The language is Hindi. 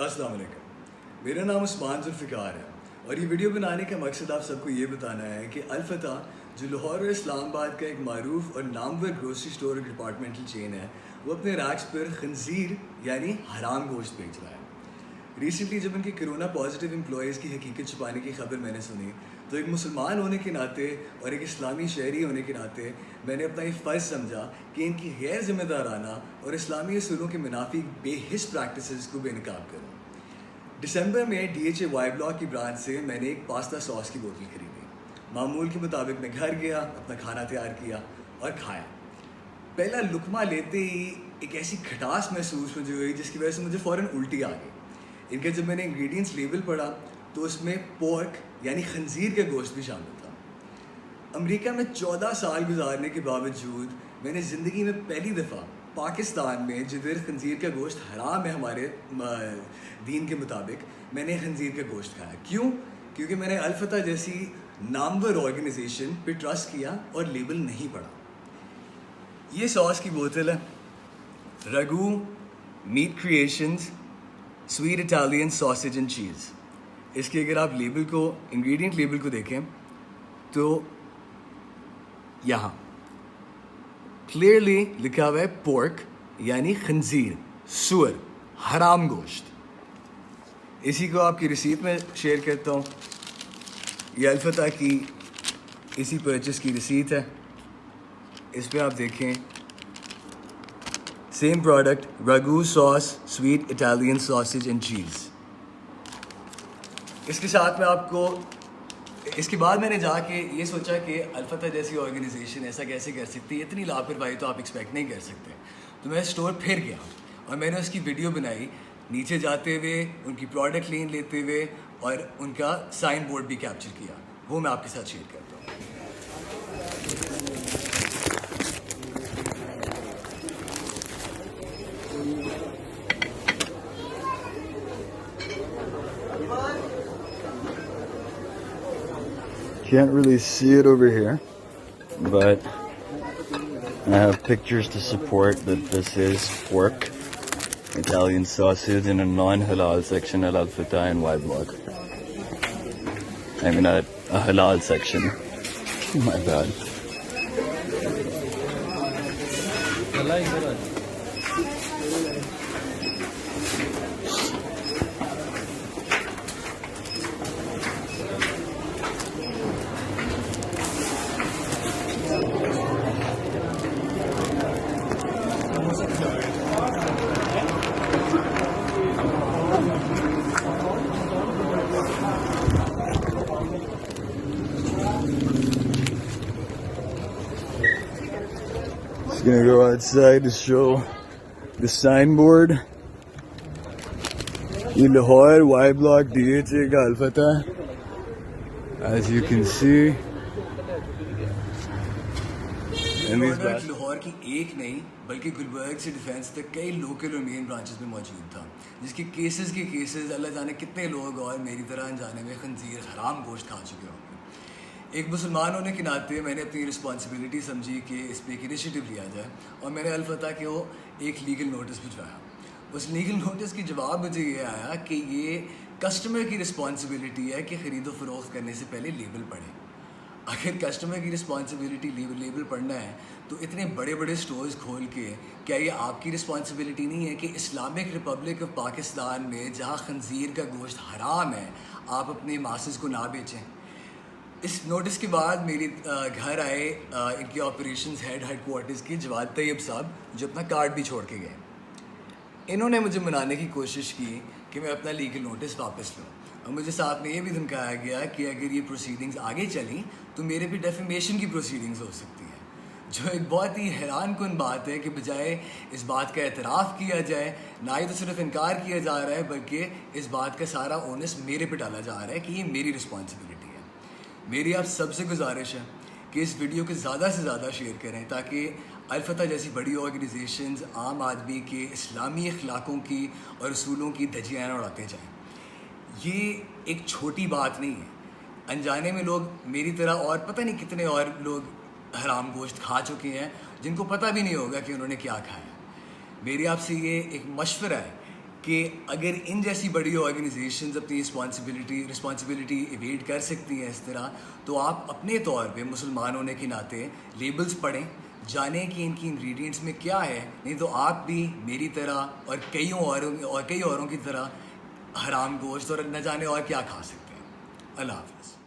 अस्सलाम वालेकुम। मेरा नाम उस्मान जुल्फ़िकार है और ये वीडियो बनाने का मकसद आप सबको ये बताना है कि अल-फतह जो लाहौर और इस्लामाबाद का एक मारूफ और नामवर ग्रोसरी स्टोर और डिपार्टमेंटल चेन है, वो अपने रैक्स पर खंजीर यानी हराम गोश्त बेच रहा है। रिसेंटली जब उनके कोरोना पॉजिटिव एम्प्लॉयज़ की हकीकत छुपाने की खबर मैंने सुनी, तो एक मुसलमान होने के नाते और एक इस्लामी शहरी होने के नाते मैंने अपना ये फ़र्ज़ समझा कि इनकी गैर ज़िम्मेदाराना और इस्लामी असूलों के मुनाफिक बेहिस प्रैक्टिसेस को बेनकाब करूँ। दिसंबर में DHA वाई ब्लॉक की ब्रांच से मैंने एक पास्ता सॉस की बोतल खरीदी। मामूल के मुताबिक मैं घर गया, अपना खाना तैयार किया और खाया। पहला लुकमा लेते ही एक ऐसी खटास महसूस मुझे हुई जिसकी वजह से मुझे फ़ौरन उल्टी आ गई। इनके जब मैंने इंग्रेडिएंट्स लेबल पढ़ा तो उसमें पोर्क यानी खंजीर का गोश्त भी शामिल था। अमेरिका में 14 साल गुजारने के बावजूद मैंने ज़िंदगी में पहली दफ़ा पाकिस्तान में जिधर खंजीर का गोश्त हराम है हमारे दीन के मुताबिक, मैंने खंजीर का गोश्त खाया। क्यों? क्योंकि मैंने अल-फतह जैसी नामवर ऑर्गेनाइजेशन पे ट्रस्ट किया और लेबल नहीं पढ़ा। ये सॉस की बोतल है, Ragu meat creations sweet Italian sausage and cheese. इसके अगर आप लेबल को, इंग्रेडिएंट लेबल को देखें तो यहाँ क्लियरली लिखा हुआ है पोर्क यानी खंजीर, सुअर, हराम गोश्त। इसी को आपकी रिसीट में शेयर करता हूँ। ये अल-फतह की इसी परचेस की रिसीट है। इस पे आप देखें same product, Ragu sauce sweet Italian sausage and cheese. इसके साथ में आपको, इसके बाद मैंने जाके ये सोचा कि अल-फतह जैसी ऑर्गेनाइजेशन ऐसा कैसे कर सकती है, इतनी लापरवाही तो आप एक्सपेक्ट नहीं कर सकते। तो मैं स्टोर फिर गया और मैंने उसकी वीडियो बनाई, नीचे जाते हुए उनकी प्रोडक्ट लेन लेते हुए और उनका साइन बोर्ड भी कैप्चर किया। वो मैं आपके साथ शेयर करता हूँ। Can't really see it over here, but I have pictures to support that this is pork, Italian sausage in a non-halal section at Al-Fitah and Y Block. I mean at a halal section. My bad. Just gonna go outside to show the signboard. ये लाहौर Y Block DHA का अल-फतह, as you can see. Lahore की एक नहीं बल्कि गुलबर्ग से डिफेंस तक कई लोकल और मेन ब्रांचेस में मौजूद था, जिसके केसेस अल्लाह जाने कितने लोग और मेरी तरह अनजाने में खंजीर हराम गोश्त खा चुके होंगे। एक मुसलमान होने के नाते मैंने अपनी रिस्पॉन्सिबिलिटी समझी कि इस पर एक इनिशिएटिव लिया जाए और मैंने अल-फतह को एक लीगल नोटिस भिजवाया। उस लीगल नोटिस की जवाब मुझे ये आया कि ये कस्टमर की रिस्पॉन्सिबिलिटी है कि ख़रीदो फ़रोख्त करने से पहले लेबल पढ़ें। अगर कस्टमर की रिस्पॉन्सिबिलिटी लेबल पढ़ना है तो इतने बड़े बड़े स्टोर्स खोल के क्या ये आपकी रिस्पॉन्सिबिलिटी नहीं है कि इस्लामिक रिपब्लिक ऑफ पाकिस्तान में जहाँ खंजीर का गोश्त हराम है आप अपने मासेस को ना बेचें? इस नोटिस के बाद मेरे घर आए इनके ऑपरेशंस हेडक्वार्टर्स के जवाद तैयब साहब, जो अपना कार्ड भी छोड़ के गए। इन्होंने मुझे मनाने की कोशिश की कि मैं अपना लीगल नोटिस वापस लूँ और मुझे साथ में ये भी धमकाया गया कि अगर ये प्रोसीडिंग्स आगे चली तो मेरे पे डेफेमेशन की प्रोसीडिंग्स हो सकती है, जो एक बहुत ही हैरान कुन बात है कि बजाय इस बात का एतराफ़ किया जाए, ना ही तो सिर्फ इनकार किया जा रहा है बल्कि इस बात का सारा ओनस मेरे पे डाला जा रहा है कि ये मेरी रिस्पॉन्सिबिलिटी है। मेरी आप सबसे गुजारिश है कि इस वीडियो को ज़्यादा से ज़्यादा शेयर करें ताकि अल-फतह जैसी बड़ी ऑर्गेनाइजेशंस आम आदमी के इस्लामी अखलाकों की और असूलों की धज्जियाँ उड़ाते जाएँ। ये एक छोटी बात नहीं है। अनजाने में लोग मेरी तरह और पता नहीं कितने और लोग हराम गोश्त खा चुके हैं जिनको पता भी नहीं होगा कि उन्होंने क्या खाया। मेरी आपसे ये एक मशवरा है कि अगर इन जैसी बड़ी ऑर्गेनाइजेशंस अपनी रिस्पॉन्सिबिलिटी इवेट कर सकती हैं इस तरह, तो आप अपने तौर पे मुसलमान होने के नाते लेबल्स पढ़ें, जानें कि इनकी इंग्रेडिएंट्स में क्या है, नहीं तो आप भी मेरी तरह और कई औरों की तरह हराम गोश्त और न जाने और क्या खा सकते हैं। अल्लाह हाफ़िज़।